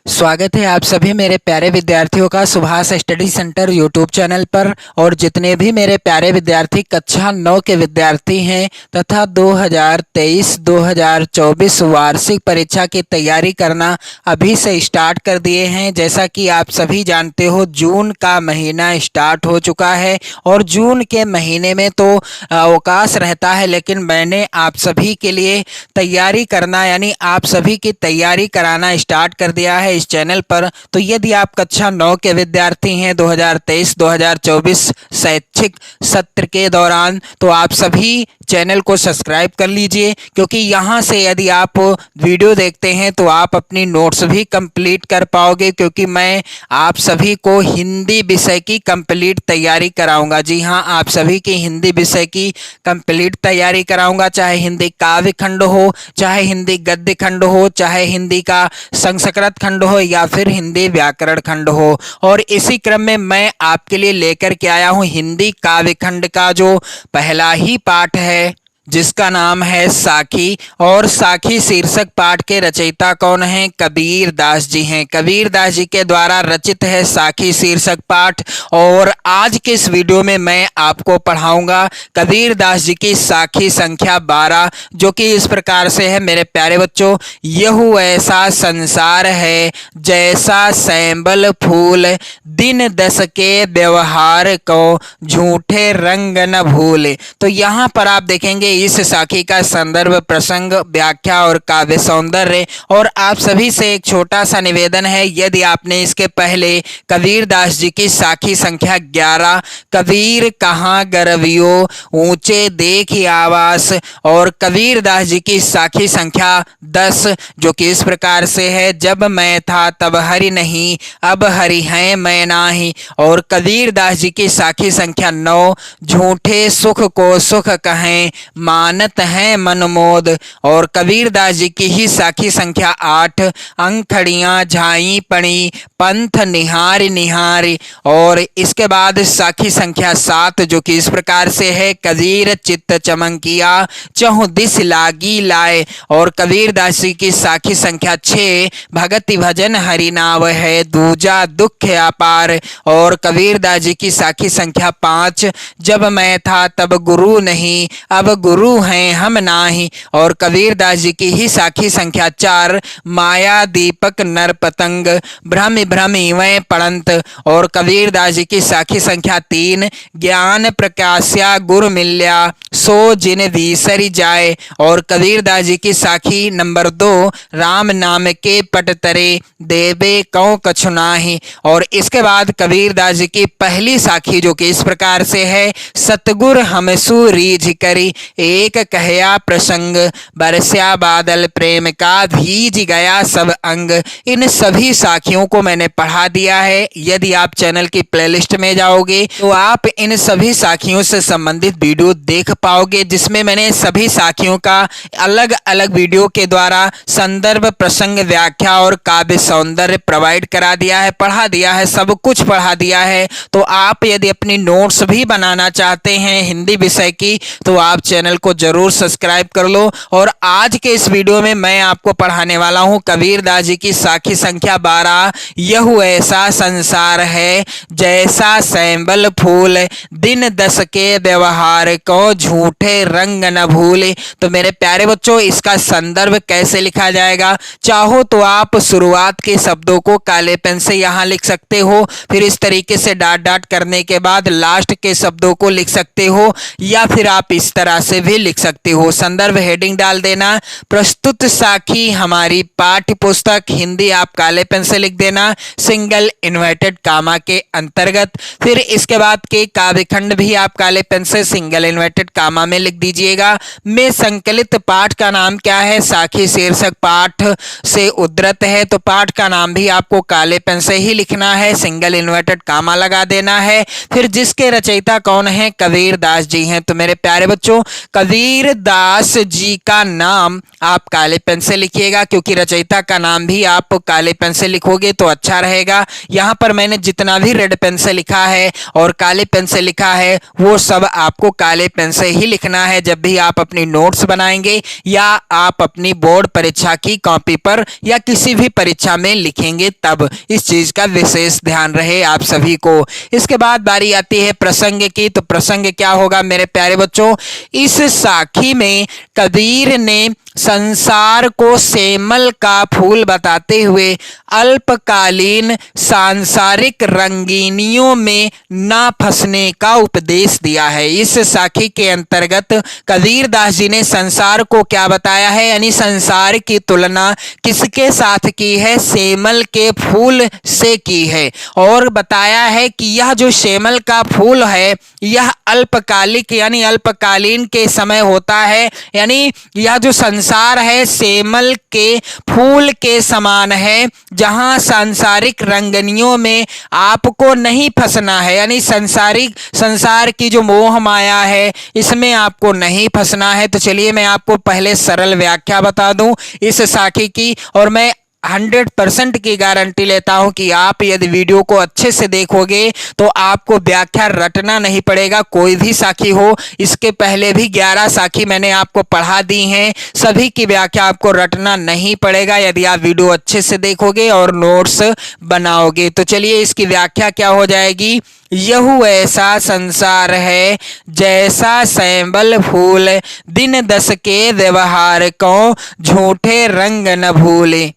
स्वागत है आप सभी मेरे प्यारे विद्यार्थियों का Subhash study centre YouTube channel पर। और जितने भी मेरे प्यारे विद्यार्थी कक्षा 9 के विद्यार्थी हैं तथा 2023-2024 वार्षिक परीक्षा की तैयारी करना अभी से स्टार्ट कर दिए हैं। जैसा कि आप सभी जानते हो, जून का महीना स्टार्ट हो चुका है और जून के महीने में तो अवकाश रहता है, लेकिन मैंने आप सभी के लिए तैयारी करना यानी आप सभी की तैयारी कराना स्टार्ट कर दिया है इस चैनल पर। तो यदि आप कक्षा 9 के विद्यार्थी हैं 2023-2024 शैक्षिक सत्र के दौरान, तो आप सभी चैनल को सब्सक्राइब कर लीजिए, क्योंकि यहाँ से यदि आप वीडियो देखते हैं तो आप अपनी नोट्स भी कंप्लीट कर पाओगे, क्योंकि मैं आप सभी को हिंदी विषय की कंप्लीट तैयारी कराऊंगा। जी हाँ, आप सभी की हिंदी विषय की कंप्लीट तैयारी कराऊंगा, चाहे हिंदी काव्य खंड हो, चाहे हिंदी गद्य खंड हो, चाहे हिंदी का संस्कृत खंड हो या फिर हिंदी व्याकरण खंड हो। और इसी क्रम में मैं आपके लिए लेकर के आया हूं हिंदी काव्य खंड का जो पहला ही पाठ है, जिसका नाम है साखी। और साखी शीर्षक पाठ के रचयिता कौन हैं? कबीर दास जी हैं। कबीर दास जी के द्वारा रचित है साखी शीर्षक पाठ। और आज के इस वीडियो में मैं आपको पढ़ाऊंगा कबीर दास जी की साखी संख्या 12, जो कि इस प्रकार से है मेरे प्यारे बच्चों। यहू ऐसा संसार है जैसा सैंबल फूल, दिन दस के व्यवहार को झूठे रंग न भूले। तो यहाँ पर आप देखेंगे इस साखी का संदर्भ, प्रसंग, व्याख्या और काव्य सौंदर्य। और आप सभी से एक छोटा सा निवेदन है, यदि आपने इसके पहले कबीर दास जी की साखी संख्या 11, कबीर कहाँ गरवियो ऊंचे देख आवास, और कबीर दास जी की साखी संख्या 10, जो कि इस प्रकार से है, जब मैं था तब हरि नहीं, अब हरि है मैं नाही। और कबीर दास जी की साखी संख्या 9, झूठे सुख को सुख कहें मानत है मनमोद। और कबीर दास जी की ही साखी संख्या 8, अंखड़ियां झाई पड़ी पंथ निहार निहारी। और इसके बाद साखी संख्या 7, जो कि इस प्रकार से है, कबीर चित्त चमकिया चहु दिस लागी लाए। और कबीर दास जी की साखी संख्या 6, भगति भजन हरि नाव है दूजा दुख अपार। और कबीर दास जी की साखी संख्या 5, जब मैं था तब गुरु नहीं, अब गुरु हैं हम नाही। और कबीर दास जी की ही साखी संख्या 4, माया दीपक नर पतंग भ्रम भ्रम इवै पड़ंत। और कबीर दास जी की साखी संख्या 3, ज्ञान प्रकाश्या गुरु मिल्या सो जिन विसरि जाए। और कबीर दास जी की साखी नंबर 2, राम नाम के पट तरे देवे कौ कछु नाही। और इसके बाद कबीर दास जी की पहली साखी, जो कि इस प्रकार से है, सतगुर हमसु रीझ करी एक कहया प्रसंग, बरस्या बादल प्रेम का भीज गया सब अंग। इन सभी साखियों को मैंने पढ़ा दिया है। यदि आप चैनल की प्लेलिस्ट में जाओगे तो आप इन सभी साखियों से संबंधित वीडियो देख पाओगे, जिसमें मैंने सभी साखियों का अलग अलग वीडियो के द्वारा संदर्भ, प्रसंग, व्याख्या और काव्य सौंदर्य प्रोवाइड करा दिया है, पढ़ा दिया है, सब कुछ पढ़ा दिया है। तो आप यदि अपनी नोट्स भी बनाना चाहते हैं हिंदी विषय की, तो आप चैनल को जरूर सब्सक्राइब कर लो। और आज के इस वीडियो में मैं आपको पढ़ाने वाला हूं कबीर दास जी की साखी संख्या 12, यहू ऐसा संसार है जैसा सैंबल फूल, दिन दस के व्यवहार को झूठे रंग न भूले। तो मेरे प्यारे बच्चों, इसका संदर्भ कैसे लिखा जाएगा? चाहो तो आप शुरुआत के शब्दों को काले पेन से यहाँ लिख सकते हो, फिर इस तरीके से डाट डाट करने के बाद लास्ट के शब्दों को लिख सकते हो, या फिर आप इस तरह से भी लिख सकते हो। संदर्भ हेडिंग डाल देना, प्रस्तुत साखी हमारी पाठ्य पुस्तक हिंदी, आप काले पेन से लिख देना, सिंगल इन्वर्टेड कामा के अंतर्गत। फिर इसके बाद के काव्य खंड भी आप काले पेन से सिंगल इन्वर्टेड कामा में लिख दीजिएगा। में संकलित पाठ का नाम क्या है? साखी शीर्षक पाठ से उद्धृत है, तो पाठ का नाम भी आपको काले पेन से ही लिखना है, सिंगल इन्वर्टेड कामा लगा देना है। फिर जिसके रचयिता कौन है? कबीर दास जी हैं। तो मेरे प्यारे बच्चों, कबीर दास जी का नाम आप काले पेन से लिखिएगा, क्योंकि रचयिता का नाम भी आप काले पेन से लिखोगे तो अच्छा रहेगा। यहाँ पर मैंने जितना भी रेड पेन से लिखा है और काले पेन से लिखा है वो सब आपको काले पेन से ही लिखना है जब भी आप अपनी नोट्स बनाएंगे या आप अपनी बोर्ड परीक्षा की कॉपी पर या किसी भी परीक्षा में लिखेंगे, तब इस चीज का विशेष ध्यान रहे आप सभी को। इसके बाद बारी आती है प्रसंग की। तो प्रसंग क्या होगा मेरे प्यारे बच्चों? इस साखी में कबीर ने संसार को सेमल का फूल बताते हुए अल्पकालीन सांसारिक रंगीनियों में ना फंसने का उपदेश दिया है। इस साखी के अंतर्गत कबीर दास जी ने संसार को क्या बताया है, यानी संसार की तुलना किसके साथ की है? सेमल के फूल से की है, और बताया है कि यह जो सेमल का फूल है यह अल्पकालिक यानी अल्पकालीन के समय होता है, यानी यह जो संसार है सेमल के फूल के समान है, जहां सांसारिक रंगनियों में आपको नहीं फंसना है, यानी संसार की जो मोह माया है इसमें आपको नहीं फंसना है। तो चलिए मैं आपको पहले सरल व्याख्या बता दूं इस साखी की, और मैं 100% की गारंटी लेता हूं कि आप यदि वीडियो को अच्छे से देखोगे तो आपको व्याख्या रटना नहीं पड़ेगा। कोई भी साखी हो, इसके पहले भी 11 साखी मैंने आपको पढ़ा दी हैं, सभी की व्याख्या आपको रटना नहीं पड़ेगा यदि आप वीडियो अच्छे से देखोगे और नोट्स बनाओगे। तो चलिए इसकी व्याख्या क्या हो जाएगी? यहू ऐसा संसार है जैसा सैंबल फूल, दिन दस के व्यवहार को झूठे रंग न भूले।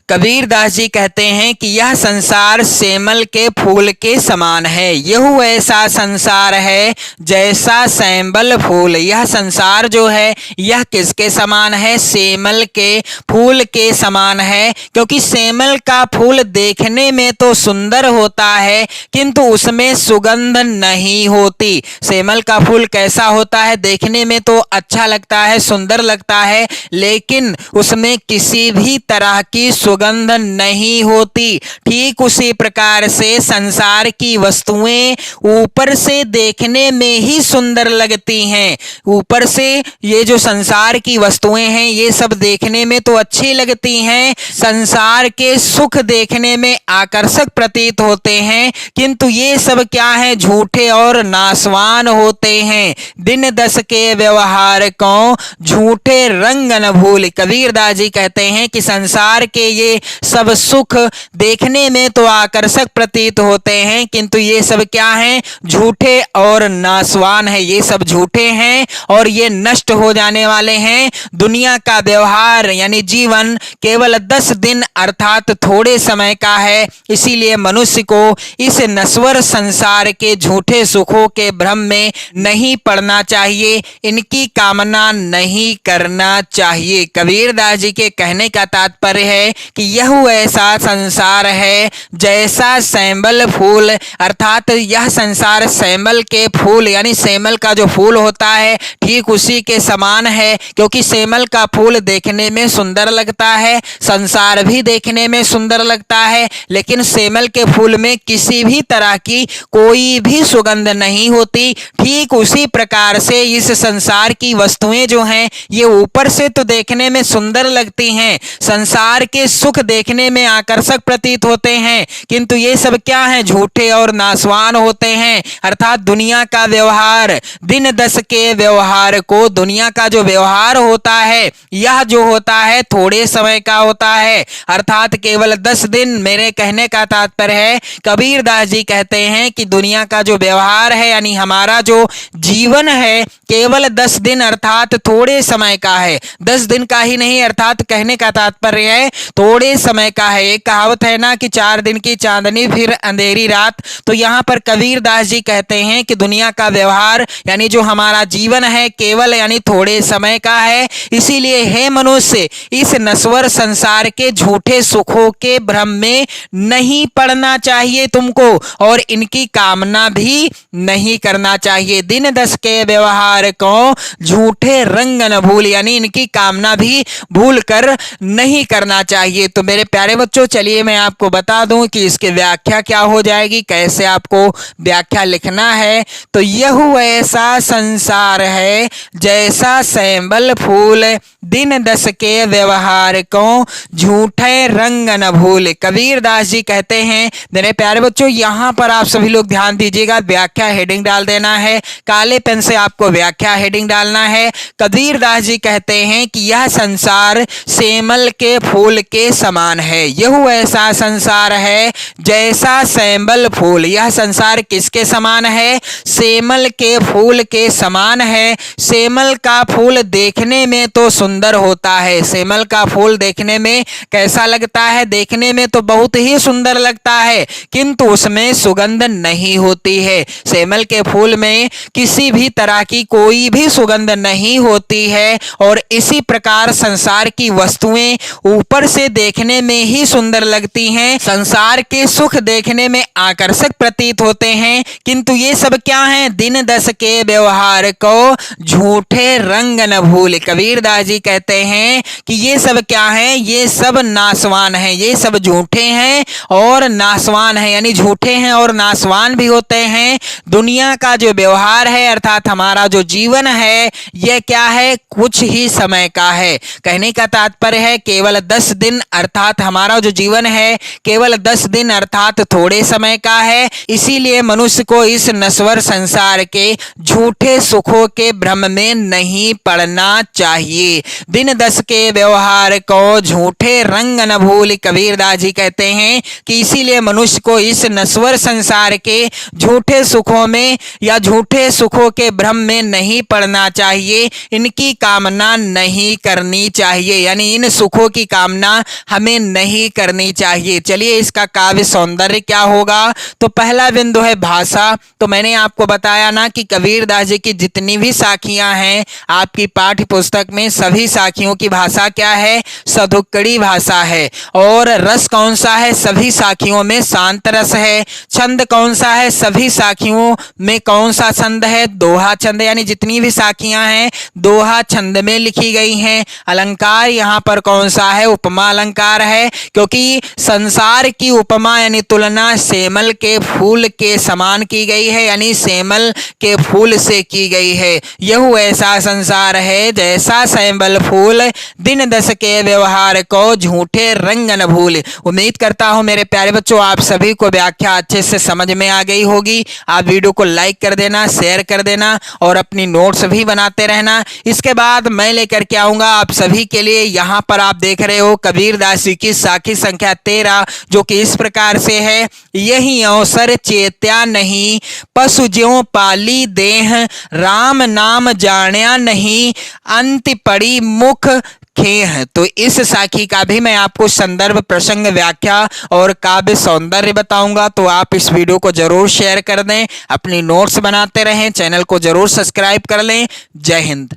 कबीर दास जी कहते हैं कि यह संसार सेमल के फूल के समान है। यह ऐसा संसार है जैसा सैंबल फूल। यह संसार जो है यह किसके समान है? सेमल के फूल के समान है, क्योंकि सेमल का फूल देखने में तो सुंदर होता है किंतु उसमें सुगंध नहीं होती। सेमल का फूल कैसा होता है? देखने में तो अच्छा लगता है, सुंदर लगता है, लेकिन उसमें किसी भी तरह की सुगंध नहीं होती। ठीक उसी प्रकार से संसार की वस्तुएं ऊपर से देखने में ही सुंदर लगती हैं। ऊपर से ये जो संसार की वस्तुएं हैं ये सब देखने में तो अच्छी लगती हैं, संसार के सुख देखने में आकर्षक प्रतीत होते हैं, किंतु ये सब क्या है? झूठे और नाशवान होते हैं। दिन दस के व्यवहार को झूठे रंग न भूल। कबीर दास जी कहते हैं कि संसार के ये सब सुख देखने में तो आकर्षक प्रतीत होते हैं, किंतु ये सब क्या हैं? झूठे और नाशवान है। ये सब झूठे हैं और ये नष्ट हो जाने वाले हैं। दुनिया का व्यवहार यानी जीवन केवल 10 दिन अर्थात थोड़े समय का है, इसीलिए मनुष्य को इस नश्वर संसार के झूठे सुखों के भ्रम में नहीं पड़ना चाहिए, इनकी कामना नहीं करना चाहिए। कबीर दास जी के कहने का तात्पर्य है कि यह ऐसा संसार है जैसा सैंबल फूल, अर्थात यह संसार सैंबल के फूल यानी सेमल का जो फूल होता है ठीक उसी के समान है, क्योंकि सेमल का फूल देखने में सुंदर लगता है, संसार भी देखने में सुंदर लगता है, लेकिन सेमल के फूल में किसी भी तरह की कोई भी सुगंध नहीं होती। ठीक उसी प्रकार से इस संसार की वस्तुएं जो हैं ये ऊपर से तो देखने में सुंदर लगती हैं, संसार के सुख देखने में आकर्षक प्रतीत होते हैं, किंतु ये सब क्या है? झूठे और नाशवान होते हैं। अर्थात दुनिया का व्यवहार, दिन दस के व्यवहार को, दुनिया का जो व्यवहार होता है यह जो होता है थोड़े समय का होता है, अर्थात केवल 10 दिन। मेरे कहने का तात्पर्य है कबीर दास जी कहते हैं कि दुनिया का जो व्यवहार है यानी हमारा जो जीवन है केवल 10 दिन अर्थात थोड़े समय का है। 10 दिन का ही नहीं, अर्थात कहने का तात्पर्य है थोड़े समय का है। एक कहावत है ना कि 4 दिन की चांदनी फिर अंधेरी रात। तो यहाँ पर कबीर दास जी कहते हैं कि दुनिया का व्यवहार यानी जो हमारा जीवन है केवल यानी थोड़े समय का है, इसीलिए हे मनुष्य इस नश्वर संसार के झूठे सुखों के भ्रम में नहीं पड़ना चाहिए तुमको, और इनकी कामना भी नहीं करना चाहिए। दिन दस के व्यवहार को झूठे रंग न भूल, यानी इनकी कामना भी भूल कर नहीं करना चाहिए। चाहिए। तो मेरे प्यारे बच्चों चलिए मैं आपको बता दूं कि इसकी व्याख्या क्या हो जाएगी, कैसे आपको व्याख्या लिखना है। तो यह ऐसा संसार है जैसा सैंबल फूल, दिन दस के व्यवहार को झूठे रंग न भूल। कबीरदास जी कहते हैं। मेरे प्यारे बच्चों यहाँ पर आप सभी लोग ध्यान दीजिएगा, व्याख्या हेडिंग डाल देना है, काले पेन से आपको व्याख्या हेडिंग डालना है। कबीरदास जी कहते हैं कि यह संसार सेमल के फूल के समान है। यह ऐसा संसार है जैसा सैंबल फूल। यह संसार किसके समान है? सेमल के फूल के समान है। सेमल का फूल देखने में तो सुंदर होता है। सेमल का फूल देखने में कैसा लगता है? देखने में तो बहुत ही सुंदर लगता है, किंतु उसमें सुगंध नहीं होती है। सेमल के फूल में किसी भी तरह की कोई भी सुगंध नहीं होती है। और इसी प्रकार संसार की वस्तुएं ऊपर से देखने में ही सुंदर लगती हैं, संसार के सुख देखने में आकर्षक प्रतीत होते हैं, किंतु ये सब क्या है? दिन दस के व्यवहार को झूठे रंग न भूल। कबीरदास जी कहते हैं कि ये सब क्या है? ये सब नासवान है, ये सब झूठे हैं और नासवान है, यानी झूठे हैं और नासवान भी होते हैं। दुनिया का जो व्यवहार है अर्थात हमारा जो जीवन है यह क्या है? कुछ ही समय का है। कहने का तात्पर्य है केवल 10 दिन, अर्थात हमारा जो जीवन है केवल 10 दिन अर्थात थोड़े समय का है। इसीलिए मनुष्य को इस नश्वर संसार के झूठे सुखों के भ्रम में नहीं पड़ना चाहिए। दिन दस के व्यवहार को झूठे रंग न भूल। कबीरदास जी कहते हैं कि इसीलिए मनुष्य को इस नश्वर संसार के झूठे सुखों में या झूठे सुखों के भ्रम में नहीं पड़ना चाहिए, इनकी कामना नहीं करनी चाहिए, यानी इन सुखों की कामना हमें नहीं करनी चाहिए। चलिए इसका काव्य सौंदर्य क्या होगा? तो पहला बिंदु है भाषा। तो मैंने आपको बताया ना कि कबीरदास जी की जितनी भी साखियां हैं आपकी पाठ्य पुस्तक में, सभी साखियों की भाषा क्या है? सधुक्कड़ी भाषा है। और रस कौन सा है? सभी साखियों में शांत रस है। छंद कौन सा है? सभी साखियों में कौन सा छंद है? दोहा छंद, यानी जितनी भी साखियां हैं दोहा छंद में लिखी गई हैं। अलंकार यहाँ पर कौन सा है? उपमा अलंकार है, क्योंकि संसार की उपमा यानी तुलना सेमल के फूल के समान की गई है, यानी सेमल के फूल से की गई है। यह ऐसा संसार है जैसा सेमल फूल, दिन दस के व्यवहार को झूठे रंग न भूल। उम्मीद करता हूं मेरे प्यारे बच्चों आप सभी को व्याख्या अच्छे से समझ में आ गई होगी। आप वीडियो को लाइक कर देना, शेयर कर देना और अपनी नोट्स भी बनाते रहना। इसके बाद मैं लेकर के आऊंगा आप सभी के लिए, यहाँ पर आप देख रहे हो कबीरदास जी की साखी संख्या 13, जो कि इस प्रकार से है। यही अवसर चेत्या नहीं, पशु ज्यों पाली देह, राम नाम जान्या नहीं, अंत पड़ी मुख खेह। तो इस साखी का भी मैं आपको संदर्भ, प्रसंग, व्याख्या और काव्य सौंदर्य बताऊंगा। तो आप इस वीडियो को जरूर शेयर कर दें, अपनी नोट्स बनाते रहें, चैनल को जरूर सब्सक्राइब कर लें। जय हिंद।